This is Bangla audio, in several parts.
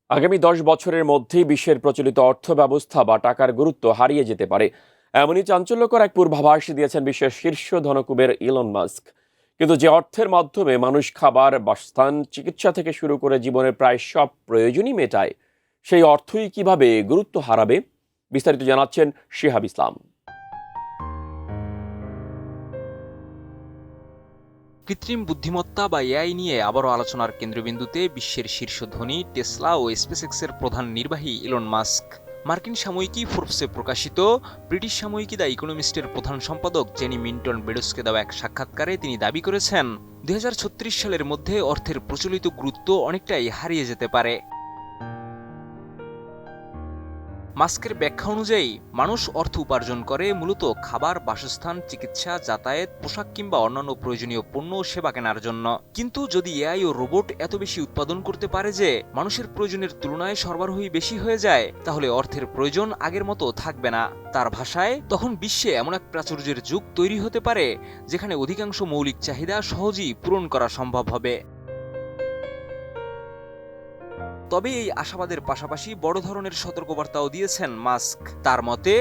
আগামী ১০ বছরের মধ্যেই বিশ্বের প্রচলিত অর্থব্যবস্থা বা টাকার গুরুত্ব হারিয়ে যেতে পারে, এমনই চাঞ্চল্যকর এক পূর্বাভাস দিয়েছেন বিশ্বের শীর্ষ ধনকুবের ইলন মাস্ক। কিন্তু যে অর্থের মাধ্যমে মানুষ খাবার, বাসস্থান, চিকিৎসা থেকে শুরু করে জীবনের প্রায় সব প্রয়োজনই মেটায়, সেই অর্থই কিভাবে গুরুত্ব হারাবে? বিস্তারিত জানাচ্ছেন শিহাব ইসলাম। কৃত্রিম বুদ্ধিমত্তা বা এআই নিয়ে আবারও আলোচনার কেন্দ্রবিন্দুতে বিশ্বের শীর্ষ ধনী টেসলা ও স্পেসএক্সের প্রধান নির্বাহী ইলন মাস্ক। মার্কিন সাময়িকী ফোর্বসে প্রকাশিত ব্রিটিশ সাময়িকী দ্য ইকোনমিস্টের প্রধান সম্পাদক জেনি মিন্টন বেডোসকে দেওয়া এক সাক্ষাৎকারে তিনি দাবি করেছেন, ২০৩৬ সালের মধ্যে অর্থের প্রচলিত গুরুত্ব অনেকটাই হারিয়ে যেতে পারে। মাস্কের ব্যাখ্যা অনুযায়ী মানুষ অর্থ উপার্জন করে মূলত খাবার, বাসস্থান, চিকিৎসা, যাতায়াত, পোশাক কিংবা অন্যান্য প্রয়োজনীয় পণ্য ও সেবা কেনার জন্য। কিন্তু যদি এআই ও রোবট এত বেশি উৎপাদন করতে পারে যে মানুষের প্রয়োজনের তুলনায় সরবরাহই বেশি হয়ে যায়, তাহলে অর্থের প্রয়োজন আগের মতো থাকবে না। তার ভাষায়, তখন বিশ্বে এমন এক প্রাচুর্যের যুগ তৈরি হতে পারে যেখানে অধিকাংশ মৌলিক চাহিদা সহজেই পূরণ করা সম্ভব হবে। তবে এই আশাবাদের পাশাপাশি বড় ধরনের সতর্কবার্তাও দিয়েছেন মাস্ক। তার মতে,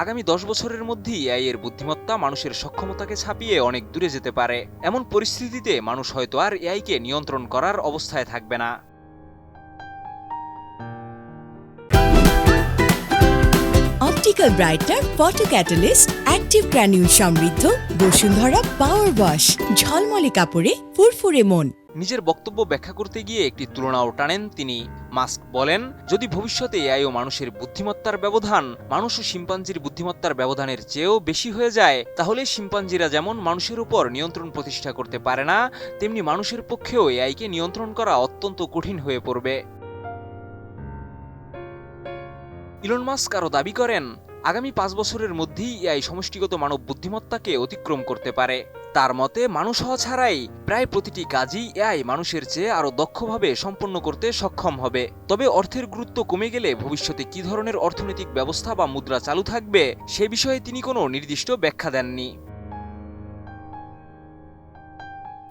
আগামী ১০ বছরের মধ্যেই এআই এর বুদ্ধিমত্তা মানুষের সক্ষমতাকে ছাপিয়ে অনেক দূরে যেতে পারে। এমন পরিস্থিতিতে মানুষ হয়তো আর এআইকে নিয়ন্ত্রণ করার অবস্থায় থাকবে না। Optical brighter, photo catalyst, active granule সমৃদ্ধ বসুন্ধরা পাওয়ার ওয়াশ, ঝলমলে কাপড়ে ফুরফুরে মন। নিজের বক্তব্য ব্যাখ্যা করতে গিয়ে একটি তুলনাও টানেন তিনি। মাস্ক বলেন, যদি ভবিষ্যতে এআই ও মানুষের বুদ্ধিমত্তার ব্যবধান মানুষ ও শিম্পাঞ্জির বুদ্ধিমত্তার ব্যবধানের চেয়েও বেশি হয়ে যায়, তাহলে শিম্পাঞ্জিরা যেমন মানুষের উপর নিয়ন্ত্রণ প্রতিষ্ঠা করতে পারে না, তেমনি মানুষের পক্ষেও এআইকে নিয়ন্ত্রণ করা অত্যন্ত কঠিন হয়ে পড়বে। ইলন মাস্ক আরও দাবি করেন, আগামী ৫ বছরের মধ্যেই এআই সমষ্টিগত মানব বুদ্ধিমত্তাকে অতিক্রম করতে পারে। তার মতে, মানুষ হওয়া ছাড়াই প্রায় প্রতিটি কাজই এআই মানুষের চেয়ে আরও দক্ষভাবে সম্পন্ন করতে সক্ষম হবে। তবে অর্থের গুরুত্ব কমে গেলে ভবিষ্যতে কী ধরনের অর্থনৈতিক ব্যবস্থা বা মুদ্রা চালু থাকবে, সে বিষয়ে তিনি কোনো নির্দিষ্ট ব্যাখ্যা দেননি।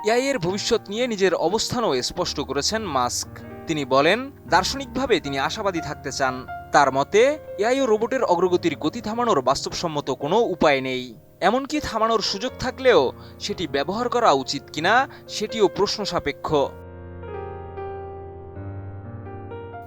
এআই এর ভবিষ্যৎ নিয়ে নিজের অবস্থানও স্পষ্ট করেছেন মাস্ক। তিনি বলেন, দার্শনিকভাবে তিনি আশাবাদী থাকতে চান। তার মতে, এআই ও রোবটের অগ্রগতির গতি থামানোর বাস্তবসম্মত কোনো উপায় নেই। এমনকি থামানোর সুযোগ থাকলেও সেটি ব্যবহার করা উচিত কিনা সেটিও প্রশ্ন সাপেক্ষ।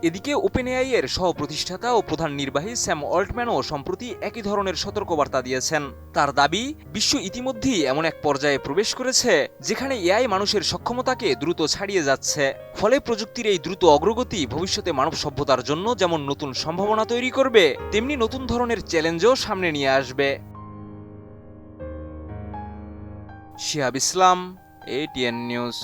এদিকে ওপেন এআই এর সহ প্রতিষ্ঠাতা ও প্রধান নির্বাহী স্যাম অল্টম্যানও সম্প্রতি একই ধরনের সতর্কবার্তা দিয়েছেন। তার দাবি, বিশ্ব ইতিমধ্যেই এমন এক পর্যায়ে প্রবেশ করেছে যেখানে এআই মানুষের সক্ষমতাকে দ্রুত ছাড়িয়ে যাচ্ছে। ফলে প্রযুক্তির এই দ্রুত অগ্রগতি ভবিষ্যতে মানব সভ্যতার জন্য যেমন নতুন সম্ভাবনা তৈরি করবে, তেমনি নতুন ধরনের চ্যালেঞ্জও সামনে নিয়ে আসবে। শিহাব ইসলাম, ATN নিউজ।